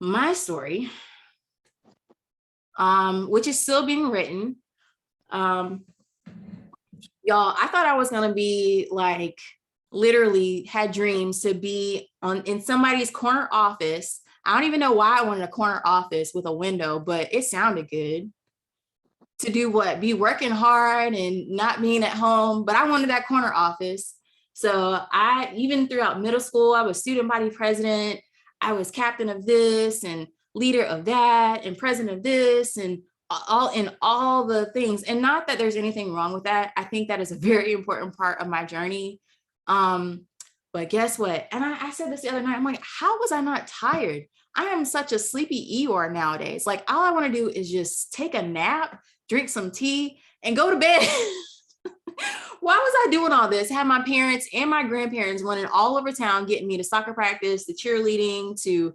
my story, which is still being written. Y'all, I thought I was gonna be like literally had dreams to be in somebody's corner office. I don't even know why I wanted a corner office with a window, but it sounded good. To do what? Be working hard and not being at home, but I wanted that corner office. So I, even throughout middle school, I was student body president. I was captain of this and leader of that and president of this and all the things. And not that there's anything wrong with that. I think that is a very important part of my journey. But guess what? And I said this the other night. I'm like, how was I not tired? I am such a sleepy Eeyore nowadays. Like, all I want to do is just take a nap, drink some tea, and go to bed. Why was I doing all this? Had my parents and my grandparents running all over town, getting me to soccer practice, to cheerleading, to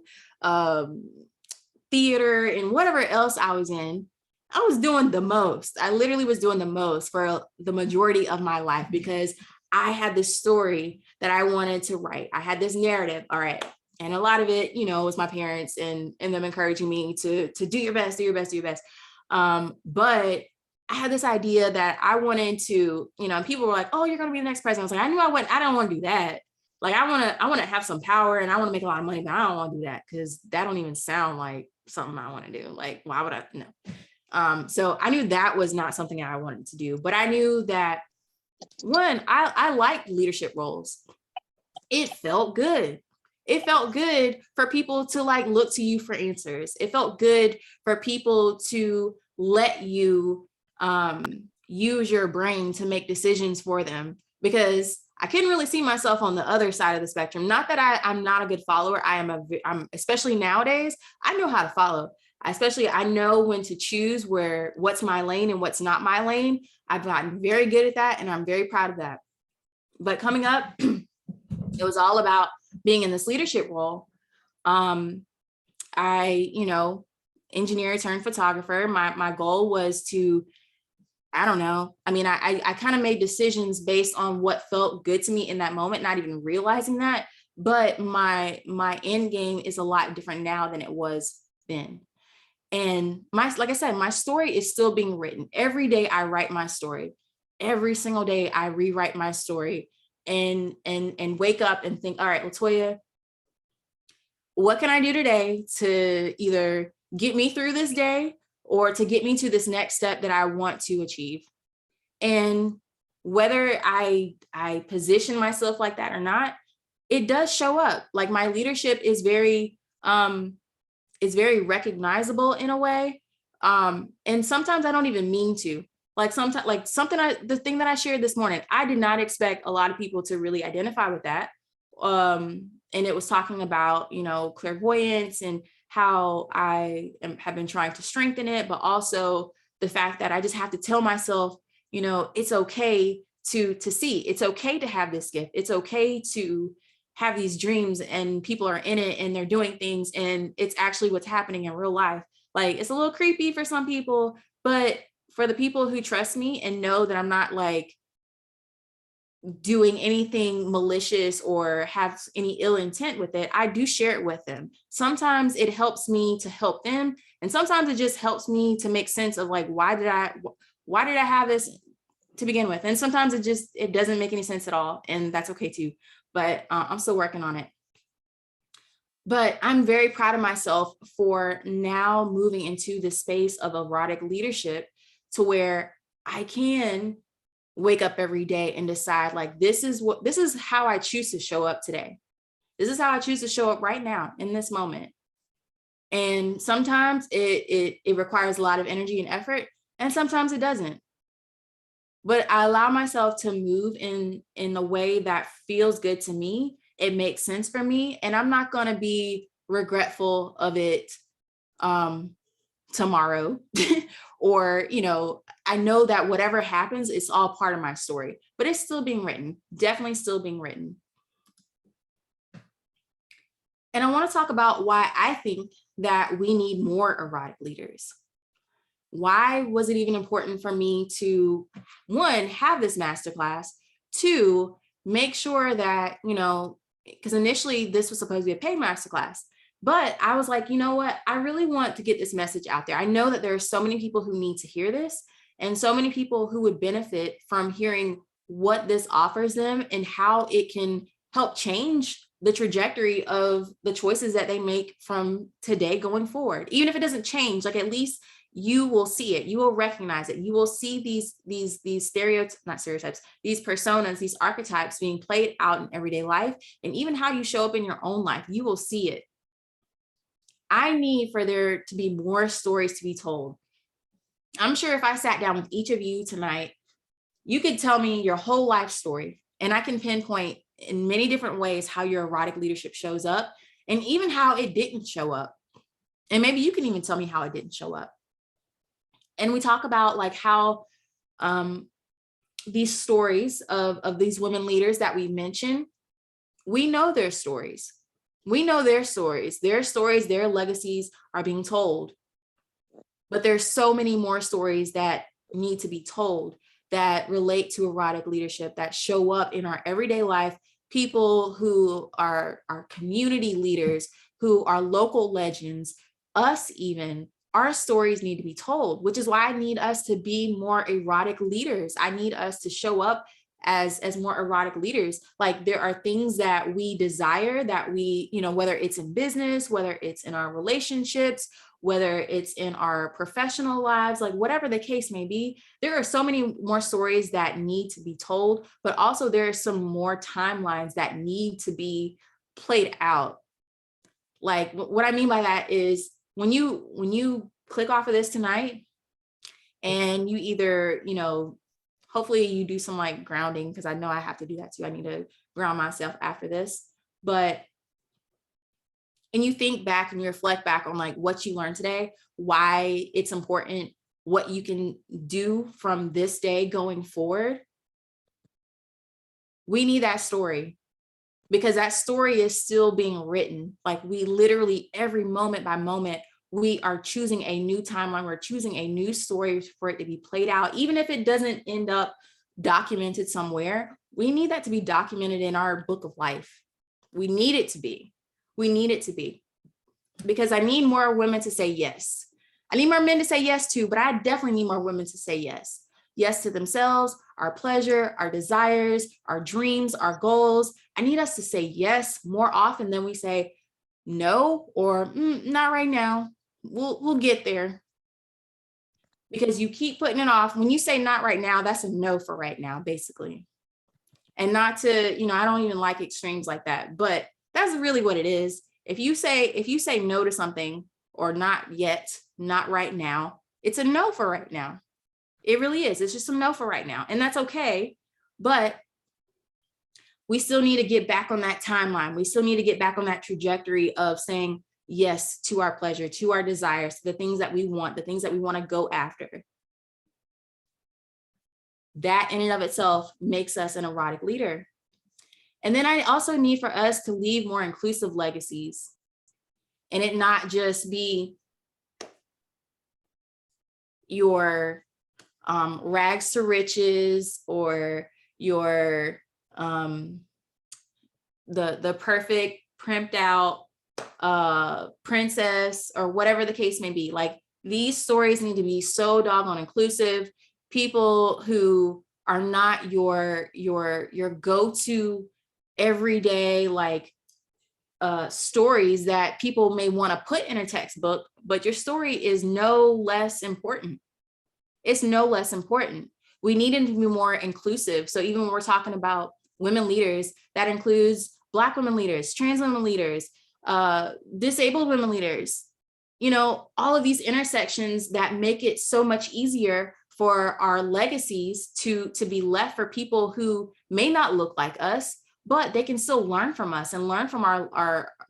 theater, and whatever else I was in. I was doing the most. I literally was doing the most for the majority of my life because I had this story that I wanted to write. I had this narrative. All right. And a lot of it, was my parents and them encouraging me to do your best, do your best, do your best. But I had this idea that I wanted to, people were like, oh, you're going to be the next president. I was like, I knew I wouldn't, I don't want to do that. Like, I want to have some power and I want to make a lot of money, but I don't want to do that because that don't even sound like something I want to do. Like, why would I? No. So I knew that was not something I wanted to do, but I knew that one, I liked leadership roles. It felt good. It felt good for people to like look to you for answers. It felt good for people to let you use your brain to make decisions for them, because I couldn't really see myself on the other side of the spectrum. Not that I'm not a good follower. I'm especially nowadays, I know how to follow. I know when to choose what's my lane and what's not my lane. I've gotten very good at that and I'm very proud of that. But coming up, it was all about being in this leadership role. I, engineer turned photographer. My goal was to, I don't know. I mean, I kind of made decisions based on what felt good to me in that moment, not even realizing that. But my end game is a lot different now than it was then. And like I said, my story is still being written. Every day I write my story. Every single day I rewrite my story and wake up and think, all right, Latoya, what can I do today to either get me through this day or to get me to this next step that I want to achieve? And whether I position myself like that or not, it does show up. Like, my leadership is very recognizable in a way. And sometimes I don't even mean to. Like, sometimes, like the thing that I shared this morning, I did not expect a lot of people to really identify with that. And it was talking about, clairvoyance and how have been trying to strengthen it, but also the fact that I just have to tell myself, it's okay to see. It's okay to have this gift. It's okay to have these dreams and people are in it and they're doing things and it's actually what's happening in real life. Like, it's a little creepy for some people, but for the people who trust me and know that I'm not like doing anything malicious or have any ill intent with it, I do share it with them. Sometimes it helps me to help them. And sometimes it just helps me to make sense of like, why did I have this to begin with? And sometimes it doesn't make any sense at all. And that's okay too. But I'm still working on it. But I'm very proud of myself for now moving into the space of erotic leadership to where I can wake up every day and decide, like, this is how I choose to show up today. This is how I choose to show up right now in this moment. And sometimes it requires a lot of energy and effort, and sometimes it doesn't. But I allow myself to move in a way that feels good to me. It makes sense for me, and I'm not going to be regretful of it tomorrow. Or, I know that whatever happens, it's all part of my story, but it's still being written, definitely still being written. And I want to talk about why I think that we need more erotic leaders. Why was it even important for me to, one, have this masterclass, two, make sure that, because initially this was supposed to be a paid masterclass. But I was like, you know what? I really want to get this message out there. I know that there are so many people who need to hear this, and so many people who would benefit from hearing what this offers them and how it can help change the trajectory of the choices that they make from today going forward. Even if it doesn't change, like at least you will see it, you will recognize it, you will see these stereotypes, not stereotypes, these personas, these archetypes being played out in everyday life, and even how you show up in your own life, you will see it. I need for there to be more stories to be told. I'm sure if I sat down with each of you tonight, you could tell me your whole life story, and I can pinpoint in many different ways how your erotic leadership shows up and even how it didn't show up. And maybe you can even tell me how it didn't show up. And we talk about like how these stories of these women leaders that we mentioned, we know their stories. We know their stories, their legacies are being told. But there's so many more stories that need to be told that relate to erotic leadership, that show up in our everyday life, people who are our community leaders, who are local legends, us even. Our stories need to be told, which is why I need us to be more erotic leaders. I need us to show up as more erotic leaders. Like there are things that we desire that we, whether it's in business, whether it's in our relationships, whether it's in our professional lives, like whatever the case may be, there are so many more stories that need to be told, but also there are some more timelines that need to be played out. Like what I mean by that is when you click off of this tonight and you either, hopefully you do some like grounding, because I know I have to do that too. I need to ground myself after this, and you think back and you reflect back on like what you learned today, why it's important, what you can do from this day going forward. We need that story, because that story is still being written. Like we literally every moment by moment, we are choosing a new timeline. We're choosing a new story for it to be played out. Even if it doesn't end up documented somewhere, we need that to be documented in our book of life. We need it to be. We need it to be, because I need more women to say yes. I need more men to say yes too, but I definitely need more women to say yes. Yes to themselves, our pleasure, our desires, our dreams, our goals. I need us to say yes more often than we say no or not right now. We'll get there. Because you keep putting it off. When you say not right now, that's a no for right now, basically. And not to, I don't even like extremes like that, but that's really what it is. If you say no to something, or not yet, not right now, it's a no for right now. It really is. It's just a no for right now. And that's okay. But we still need to get back on that timeline. We still need to get back on that trajectory of saying yes to our pleasure, to our desires, to the things that we want, the things that we want to go after. That in and of itself makes us an erotic leader. And then I also need for us to leave more inclusive legacies, and it not just be your rags to riches, or your the perfect primped out princess, or whatever the case may be. Like these stories need to be so doggone inclusive. People who are not your go-to everyday like stories that people may want to put in a textbook, but your story is no less important. It's no less important. We need it to be more inclusive. So even when we're talking about women leaders, that includes Black women leaders, trans women leaders, disabled women leaders, all of these intersections that make it so much easier for our legacies to be left for people who may not look like us, but they can still learn from us and learn from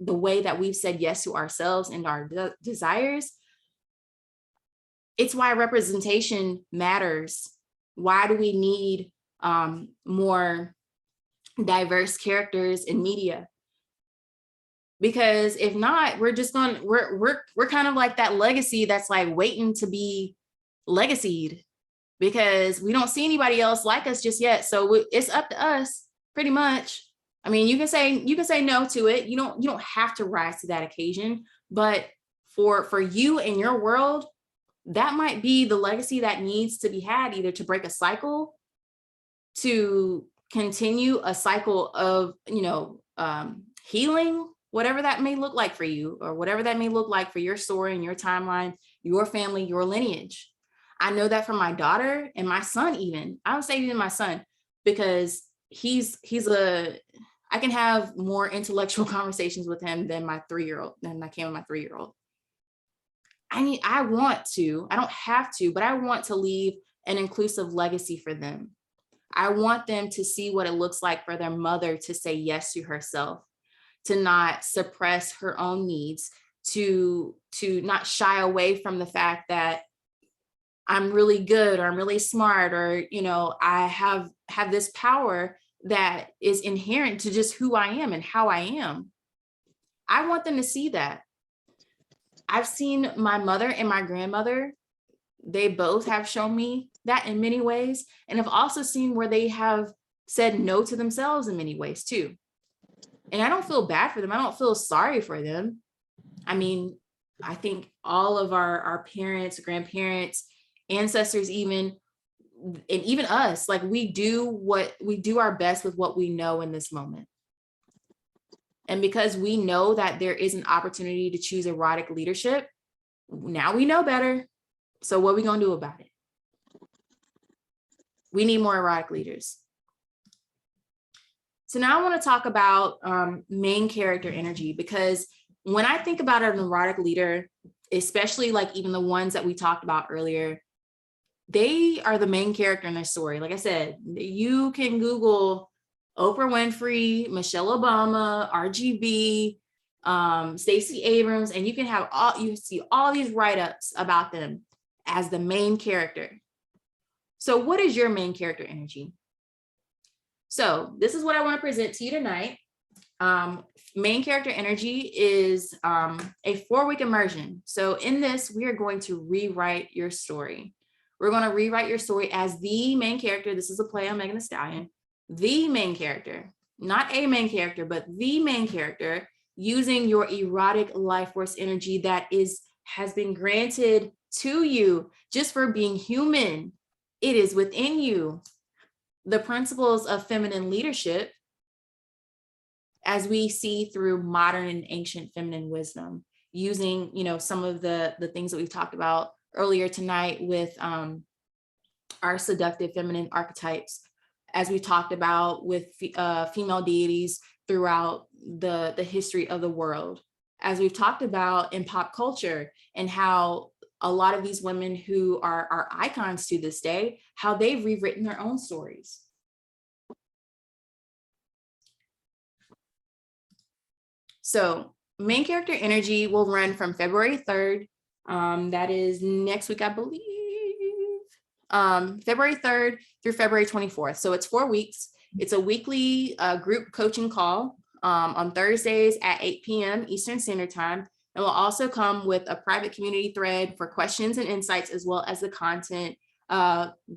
the way that we've said yes to ourselves and our desires. It's why representation matters. Why do we need more diverse characters in media? Because if not, we're kind of like that legacy that's like waiting to be legacied, because we don't see anybody else like us just yet. So it's up to us pretty much. I mean, you can say no to it. You don't have to rise to that occasion, but for you and your world, that might be the legacy that needs to be had, either to break a cycle, to continue a cycle of, healing, whatever that may look like for you, or whatever that may look like for your story and your timeline, your family, your lineage. I know that from my daughter and my son, even. I would say even my son, because I can have more intellectual conversations with him than than I can with my 3-year-old. I want to, I don't have to, but I want to leave an inclusive legacy for them. I want them to see what it looks like for their mother to say yes to herself, to not suppress her own needs, to not shy away from the fact that I'm really good, or I'm really smart, or I have this power that is inherent to just who I am and how I am. I want them to see that. I've seen my mother and my grandmother, they both have shown me that in many ways, and I've also seen where they have said no to themselves in many ways too. And I don't feel bad for them. I don't feel sorry for them. I mean, I think all of our parents, grandparents, ancestors, even, and even us, like we do our best with what we know in this moment. And because we know that there is an opportunity to choose erotic leadership, now we know better. So what are we going to do about it? We need more erotic leaders. So now I want to talk about main character energy, because when I think about an erotic leader, especially like even the ones that we talked about earlier, they are the main character in their story. Like I said, you can Google Oprah Winfrey, Michelle Obama, RGB, Stacey Abrams, and you see all these write-ups about them as the main character. So what is your main character energy? So this is what I want to present to you tonight. Main character energy is a 4-week immersion. So in this, we are going to rewrite your story. We're going to rewrite your story as the main character. This is a play on Megan Thee Stallion. The main character, not a main character, but the main character, using your erotic life force energy that has been granted to you just for being human. It is within you. The principles of feminine leadership, as we see through modern and ancient feminine wisdom, using some of the things that we've talked about earlier tonight with our seductive feminine archetypes, as we talked about with female deities throughout the history of the world, as we've talked about in pop culture, and how a lot of these women who are icons to this day, how they've rewritten their own stories. So main character energy will run from February 3rd. That is next week, I believe. February 3rd through February 24th. So it's 4 weeks. It's a weekly group coaching call on Thursdays at 8 p.m. Eastern Standard Time. And will also come with a private community thread for questions and insights, as well as the content,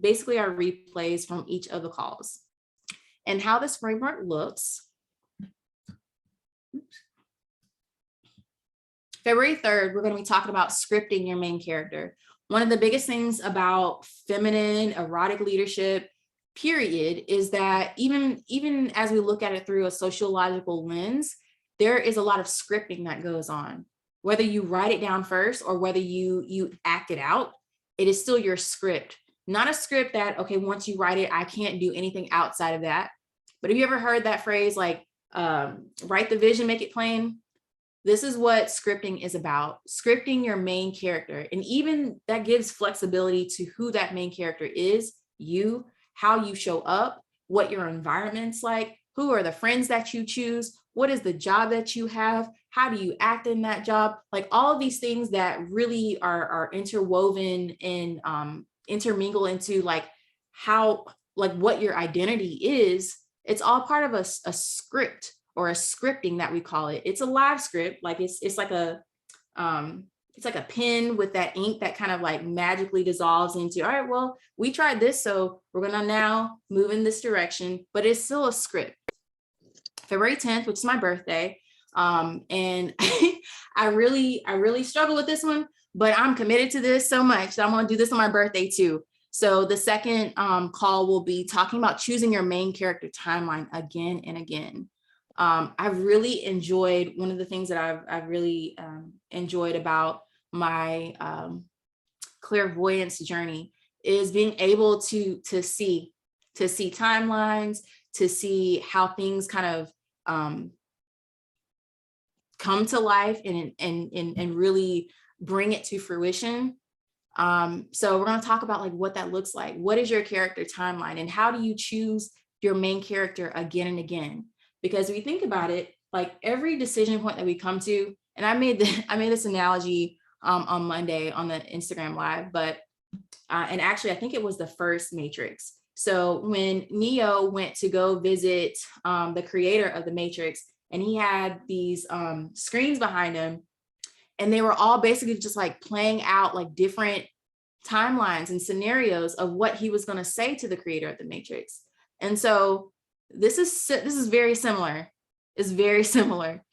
basically our replays from each of the calls. And how this framework looks. February 3rd, we're going to be talking about scripting your main character. One of the biggest things about feminine erotic leadership, period, is that even as we look at it through a sociological lens, there is a lot of scripting that goes on. Whether you write it down first or whether you act it out, it is still your script. Not a script that, okay, once you write it, I can't do anything outside of that. But have you ever heard that phrase, like, write the vision, make it plain? This is what scripting is about, scripting your main character. And even that gives flexibility to who that main character is, you, how you show up, what your environment's like, who are the friends that you choose, what is the job that you have, how do you act in that job? Like all of these things that really are interwoven and intermingle into like how, like what your identity is. It's all part of a script, or a scripting that we call it. It's a live script. Like it's like a pen with that ink that kind of like magically dissolves into, all right, well, we tried this, so we're gonna now move in this direction, but it's still a script. February 10th, which is my birthday. And I really struggle with this one, but I'm committed to this so much that I'm going to do this on my birthday too. So the second call will be talking about choosing your main character timeline again and again. I've really enjoyed, one of the things that I've really enjoyed about my clairvoyance journey is being able to see timelines, to see how things kind of come to life and really bring it to fruition. So we're going to talk about like what that looks like. What is your character timeline, and how do you choose your main character again and again? Because if you think about it, like every decision point that we come to, and I made this analogy on Monday on the Instagram live, but and actually I think it was the first Matrix. So when Neo went to go visit the creator of the Matrix, and he had these screens behind him, and they were all basically just like playing out like different timelines and scenarios of what he was going to say to the creator of the Matrix. And so this is very similar. It's very similar,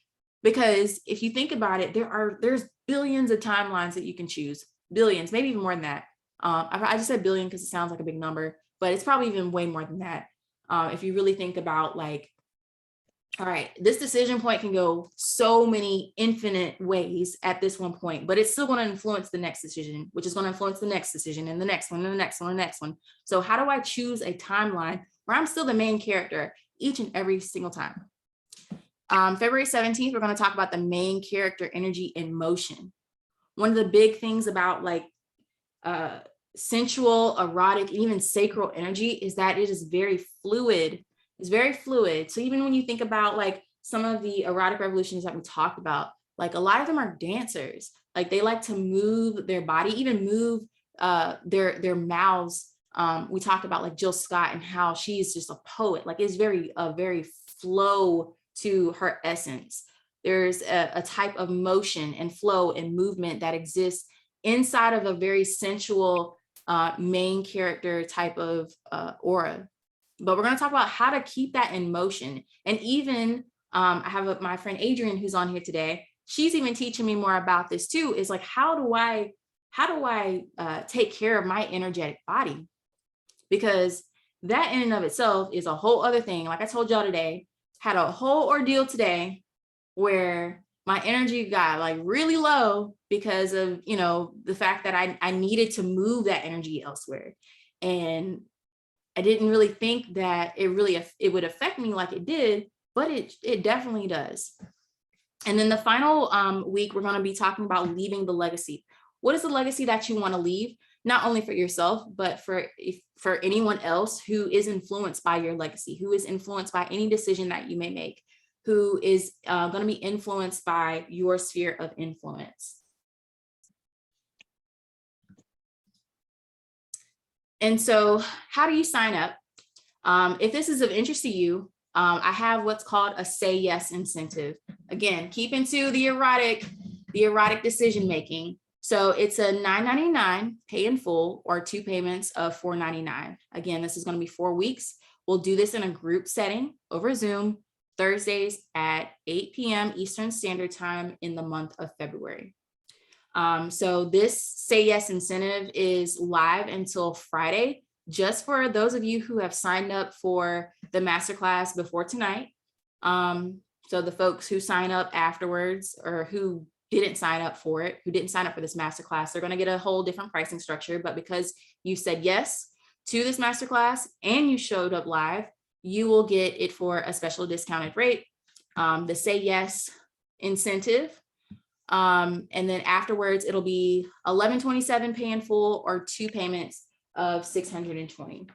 because if you think about it, there's billions of timelines that you can choose, billions, maybe even more than that. I just said billion because it sounds like a big number, but it's probably even way more than that. If you really think about like, all right, this decision point can go so many infinite ways at this one point, but it's still going to influence the next decision, which is going to influence the next decision and the next one and the next one and the next one. So how do I choose a timeline where I'm still the main character each and every single time? February 17th, we're going to talk about the main character energy in motion. One of the big things about like sensual, erotic, and even sacral energy is that it is very fluid. It's very fluid. So even when you think about like some of the erotic revolutions that we talked about, like a lot of them are dancers. Like they like to move their body, even move their mouths. We talked about like Jill Scott and how she's just a poet. Like it's very flow to her essence. There's a type of motion and flow and movement that exists inside of a very sensual main character type of aura. But we're going to talk about how to keep that in motion. And even I have my friend Adrienne, who's on here today. She's even teaching me more about this too, is like, how do I take care of my energetic body? Because that in and of itself is a whole other thing. Like I told y'all today, had a whole ordeal today where my energy got like really low because of, you know, the fact that I needed to move that energy elsewhere. And I didn't really think that it would affect me like it did, but it definitely does. And then the final week, we're going to be talking about leaving the legacy. What is the legacy that you want to leave? Not only for yourself, but for anyone else who is influenced by your legacy, who is influenced by any decision that you may make, who is going to be influenced by your sphere of influence. And so how do you sign up? If this is of interest to you, I have what's called a Say Yes incentive. Again, keep into the erotic decision making. So it's a $9.99 pay in full, or 2 payments of $4.99. Again, this is going to be 4 weeks. We'll do this in a group setting over Zoom, Thursdays at 8 p.m. Eastern Standard Time in the month of February. So this Say Yes incentive is live until Friday, just for those of you who have signed up for the masterclass before tonight. So the folks who sign up afterwards, or who didn't sign up for it, who didn't sign up for this masterclass, they're going to get a whole different pricing structure. But because you said yes to this masterclass and you showed up live, you will get it for a special discounted rate, the Say Yes incentive. And then afterwards, it'll be $11.27 pay in full, or 2 payments of $620.